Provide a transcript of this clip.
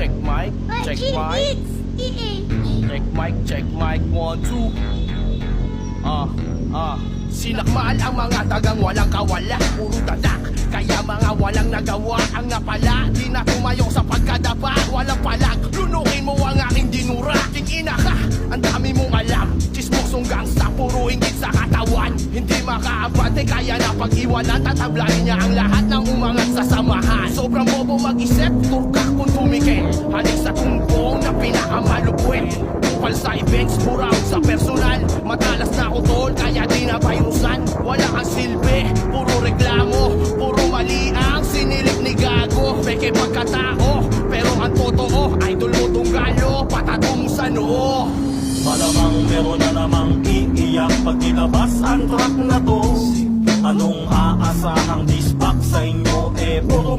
check mic, check mic. Check mic, 1, 2. Sinakmal ang mga tagang walang kawala, puro dadak. Kaya mga walang nagawa ang napala. Di na tumayo sa pagkadapa, walang palag. Lunukin mo ang aking dinura, aking ina ka. Ang dami mong alam, chismosong gangsta, puro inggit sa katawan. Hindi makaabante, kaya na pag-iwanan. Tatablahin niya ang lahat ng umangat sa samahan. Sobrang bobo mag-isip, turkak kung tumikil. Halik sa tumbong na pinakamalupwet. Kupal sa events, buraw sa personal. Matalas na ako tol, kaya di na virusan. Wala kang silbi, puro reklamo. Puro mali ang sinilig ni Gago. Peke pagkatao, pero ang totoo idol mo tunggalo, patatong sa noo. Malamang meron na namang iiyak pag tinabas ang track na to. Anong aasahang dispak sa inyo? Puro